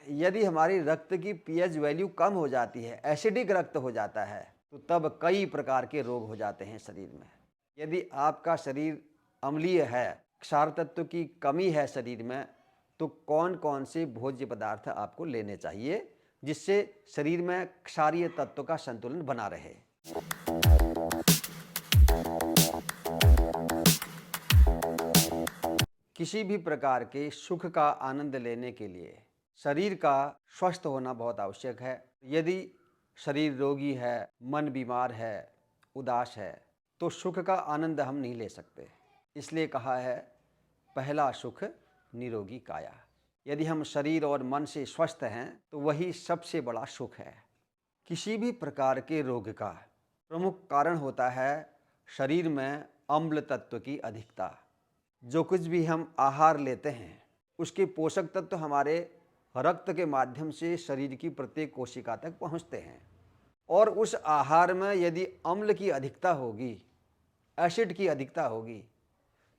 यदि हमारी रक्त की पीएच वैल्यू कम हो जाती है, एसिडिक रक्त हो जाता है, तो तब कई प्रकार के रोग हो जाते हैं शरीर में। यदि आपका शरीर अम्लीय है, क्षार तत्व की कमी है शरीर में, तो कौन कौन से भोज्य पदार्थ आपको लेने चाहिए जिससे शरीर में क्षारीय तत्व का संतुलन बना रहे। किसी भी प्रकार के सुख का आनंद लेने के लिए शरीर का स्वस्थ होना बहुत आवश्यक है। यदि शरीर रोगी है, मन बीमार है, उदास है, तो सुख का आनंद हम नहीं ले सकते। इसलिए कहा है, पहला सुख निरोगी काया। यदि हम शरीर और मन से स्वस्थ हैं तो वही सबसे बड़ा सुख है। किसी भी प्रकार के रोग का प्रमुख कारण होता है शरीर में अम्ल तत्व की अधिकता। जो कुछ भी हम आहार लेते हैं उसके पोषक तत्व हमारे रक्त के माध्यम से शरीर की प्रत्येक कोशिका तक पहुंचते हैं, और उस आहार में यदि अम्ल की अधिकता होगी, एसिड की अधिकता होगी,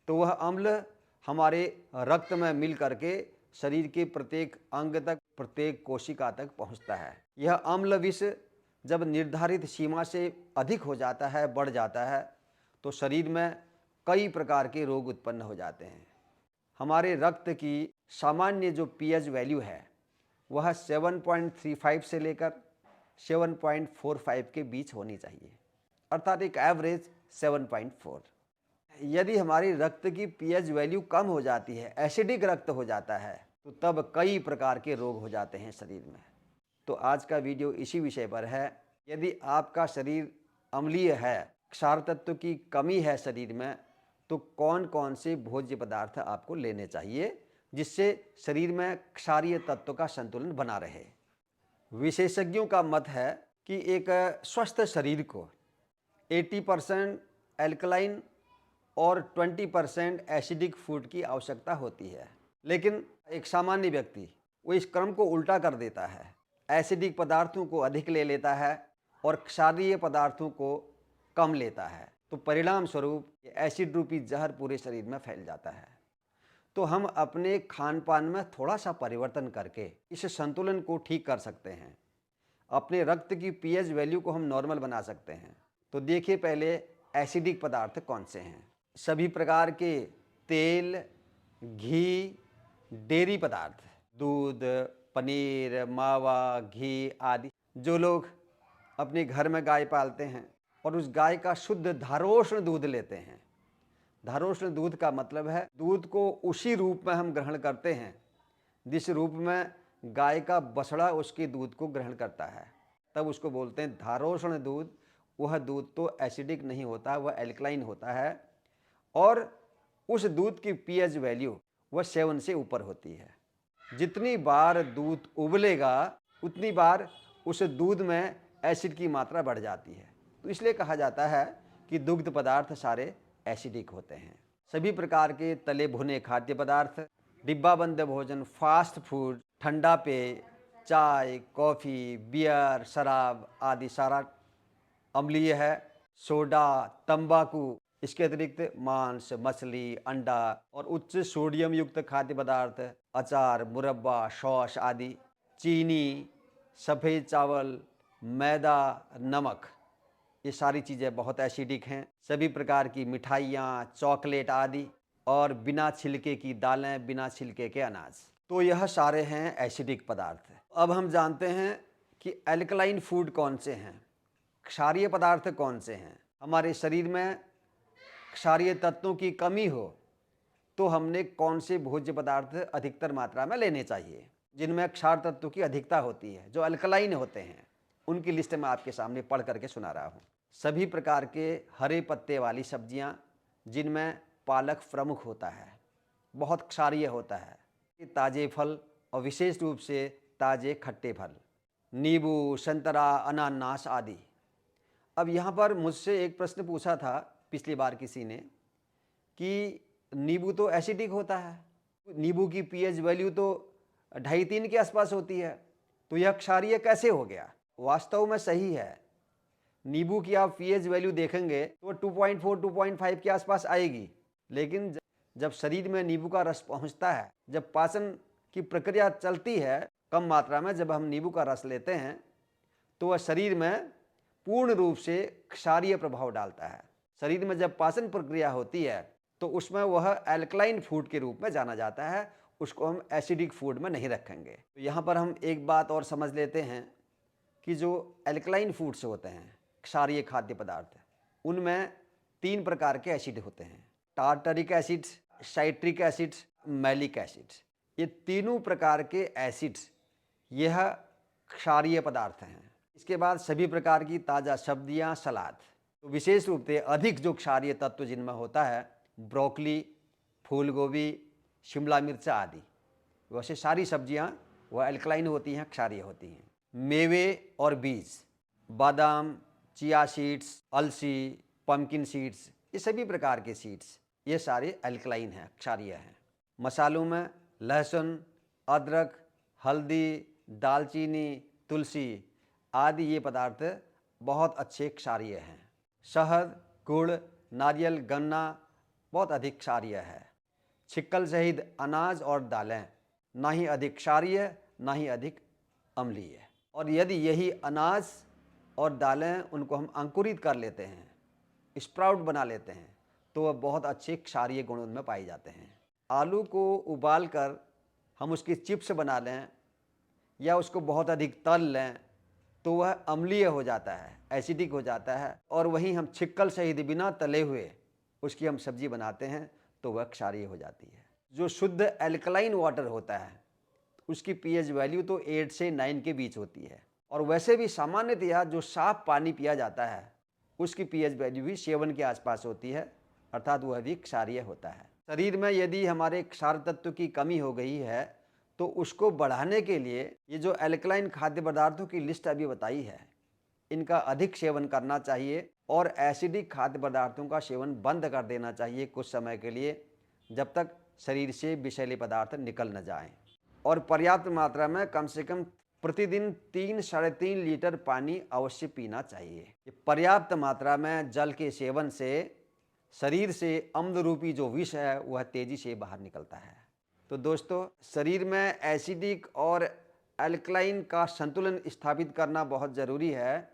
तो वह अम्ल हमारे रक्त में मिल करके शरीर के प्रत्येक अंग तक, प्रत्येक कोशिका तक पहुंचता है। यह अम्ल विष जब निर्धारित सीमा से अधिक हो जाता है, बढ़ जाता है, तो शरीर में कई प्रकार के रोग उत्पन्न हो जाते हैं। हमारे रक्त की सामान्य जो पीएच वैल्यू है वह 7.35 से लेकर 7.45 के बीच होनी चाहिए, अर्थात एक एवरेज 7.4। यदि हमारी रक्त की पीएच वैल्यू कम हो जाती है, एसिडिक रक्त हो जाता है, तो तब कई प्रकार के रोग हो जाते हैं शरीर में। तो आज का वीडियो इसी विषय पर है। यदि आपका शरीर अम्लीय है, क्षार तत्व की कमी है शरीर में, तो कौन कौन से भोज्य पदार्थ आपको लेने चाहिए जिससे शरीर में क्षारीय तत्व का संतुलन बना रहे। विशेषज्ञों का मत है कि एक स्वस्थ शरीर को 80% एल्कलाइन और 20% एसिडिक फूड की आवश्यकता होती है। लेकिन एक सामान्य व्यक्ति वो इस क्रम को उल्टा कर देता है, एसिडिक पदार्थों को अधिक ले लेता है और क्षारीय पदार्थों को कम लेता है, तो परिणाम स्वरूप एसिड रूपी जहर पूरे शरीर में फैल जाता है। तो हम अपने खान पान में थोड़ा सा परिवर्तन करके इस संतुलन को ठीक कर सकते हैं। अपने रक्त की पीएच वैल्यू को हम नॉर्मल बना सकते हैं। तो देखिए, पहले एसिडिक पदार्थ कौन से हैं। सभी प्रकार के तेल, घी, डेयरी पदार्थ, दूध, पनीर, मावा, घी आदि। जो लोग अपने घर में गाय पालते हैं और उस गाय का शुद्ध धारोष्ण दूध लेते हैं, धारोष्ण दूध का मतलब है दूध को उसी रूप में हम ग्रहण करते हैं जिस रूप में गाय का बछड़ा उसके दूध को ग्रहण करता है, तब उसको बोलते हैं धारोष्ण दूध। वह दूध तो एसिडिक नहीं होता, वह एल्कलाइन होता है, और उस दूध की पीएच वैल्यू वह 7 से ऊपर होती है। जितनी बार दूध उबलेगा उतनी बार उस दूध में एसिड की मात्रा बढ़ जाती है। तो इसलिए कहा जाता है कि दुग्ध पदार्थ सारे एसिडिक होते हैं। सभी प्रकार के तले भुने खाद्य पदार्थ, डिब्बाबंद भोजन, फास्ट फूड, ठंडा पेय, चाय, कॉफ़ी, बियर, शराब आदि सारा अम्लीय है। सोडा, तंबाकू, इसके अतिरिक्त मांस, मछली, अंडा और उच्च सोडियम युक्त खाद्य पदार्थ, अचार, मुरब्बा, सॉस आदि, चीनी, सफ़ेद चावल, मैदा, नमक, ये सारी चीज़ें बहुत एसिडिक हैं। सभी प्रकार की मिठाइयाँ, चॉकलेट आदि, और बिना छिलके की दालें, बिना छिलके के अनाज, तो यह सारे हैं एसिडिक पदार्थ। अब हम जानते हैं कि एल्कलाइन फूड कौन से हैं, क्षारीय पदार्थ कौन से हैं। हमारे शरीर में क्षारीय तत्वों की कमी हो तो हमने कौन से भोज्य पदार्थ अधिकतर मात्रा में लेने चाहिए जिनमें क्षार तत्व की अधिकता होती है, जो अल्कलाइन होते हैं। उनकी लिस्ट मैं आपके सामने पढ़ करके सुना रहा हूँ। सभी प्रकार के हरे पत्ते वाली सब्जियाँ जिनमें पालक प्रमुख होता है, बहुत क्षारीय होता है। ताज़े फल और विशेष रूप से ताज़े खट्टे फल, नींबू, संतरा, अनानास आदि। अब यहाँ पर मुझसे एक प्रश्न पूछा था पिछली बार किसी ने कि नींबू तो एसिडिक होता है, नींबू की पीएच वैल्यू तो 2.5-3 के आसपास होती है, तो यह क्षारीय कैसे हो गया। वास्तव में सही है, नींबू की आप पीएच वैल्यू देखेंगे तो 2.4 2.5 के आसपास आएगी। लेकिन जब शरीर में नींबू का रस पहुंचता है, जब पाचन की प्रक्रिया चलती है, कम मात्रा में जब हम नींबू का रस लेते हैं तो वह शरीर में पूर्ण रूप से क्षारीय प्रभाव डालता है। शरीर में जब पाचन प्रक्रिया होती है तो उसमें वह एल्कलाइन फूड के रूप में जाना जाता है, उसको हम एसिडिक फूड में नहीं रखेंगे। तो यहाँ पर हम एक बात और समझ लेते हैं कि जो एल्कलाइन फूड्स होते हैं, क्षारीय खाद्य पदार्थ, उनमें 3 प्रकार के एसिड होते हैं, tartaric acid, citric acid, malic acid. ये तीनों प्रकार के एसिड यह क्षारीय पदार्थ हैं। इसके बाद सभी प्रकार की ताज़ा सब्जियां, सलाद। तो विशेष रूप से अधिक जो क्षारीय तत्व जिनमें होता है ब्रोकली, फूल गोभी, शिमला मिर्च आदि, वैसे सारी सब्जियां वह एल्कलाइन होती हैं, क्षारीय होती हैं। मेवे और बीज, बादाम, चिया सीड्स, अलसी, पम्पकिन सीड्स, ये सभी प्रकार के सीड्स ये सारे एल्कलाइन हैं, क्षारीय हैं। मसालों में लहसुन, अदरक, हल्दी, दालचीनी, तुलसी आदि ये पदार्थ बहुत अच्छे क्षारीय हैं। शहद, गुड़, नारियल, गन्ना बहुत अधिक क्षारीय है। छिक्कल सहित अनाज और दालें ना ही अधिक क्षारीय ना ही अधिक अम्लीय। और यदि यही अनाज और दालें उनको हम अंकुरित कर लेते हैं, स्प्राउट बना लेते हैं, तो वह बहुत अच्छे क्षारीय गुण उनमें पाए जाते हैं। आलू को उबाल कर हम उसकी चिप्स बना लें या उसको बहुत अधिक तल लें तो वह अम्लीय हो जाता है, एसिडिक हो जाता है। और वहीं हम छिक्कल सहित बिना तले हुए उसकी हम सब्जी बनाते हैं तो वह क्षारीय हो जाती है। जो शुद्ध एल्कलाइन वाटर होता है उसकी पीएच वैल्यू तो 8 से 9 के बीच होती है। और वैसे भी सामान्यतया जो साफ पानी पिया जाता है उसकी पीएच वैल्यू भी 7 के आसपास होती है, अर्थात वह भी क्षारीय होता है। शरीर में यदि हमारे क्षार तत्व की कमी हो गई है तो उसको बढ़ाने के लिए ये जो एल्कलाइन खाद्य पदार्थों की लिस्ट अभी बताई है, इनका अधिक सेवन करना चाहिए और एसिडिक खाद्य पदार्थों का सेवन बंद कर देना चाहिए कुछ समय के लिए, जब तक शरीर से विषैले पदार्थ निकल न जाएं। और पर्याप्त मात्रा में कम से कम प्रतिदिन 3-3.5 लीटर पानी अवश्य पीना चाहिए। पर्याप्त मात्रा में जल के सेवन से शरीर से अम्ल रूपी जो विष है वह तेजी से बाहर निकलता है। तो दोस्तों, शरीर में एसिडिक और एल्कलाइन का संतुलन स्थापित करना बहुत ज़रूरी है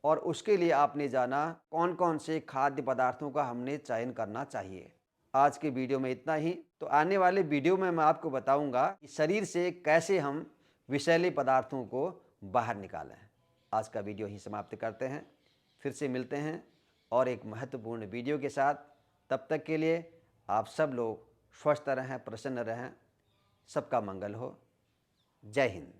और उसके लिए आपने जाना कौन कौन से खाद्य पदार्थों का हमने चयन करना चाहिए। आज के वीडियो में इतना ही। तो आने वाले वीडियो में मैं आपको बताऊंगा कि शरीर से कैसे हम विषैले पदार्थों को बाहर निकालें। आज का वीडियो ही समाप्त करते हैं, फिर से मिलते हैं और एक महत्वपूर्ण वीडियो के साथ। तब तक के लिए आप सब लोग स्वस्थ रहें, प्रसन्न रहें, सबका मंगल हो। जय हिंद।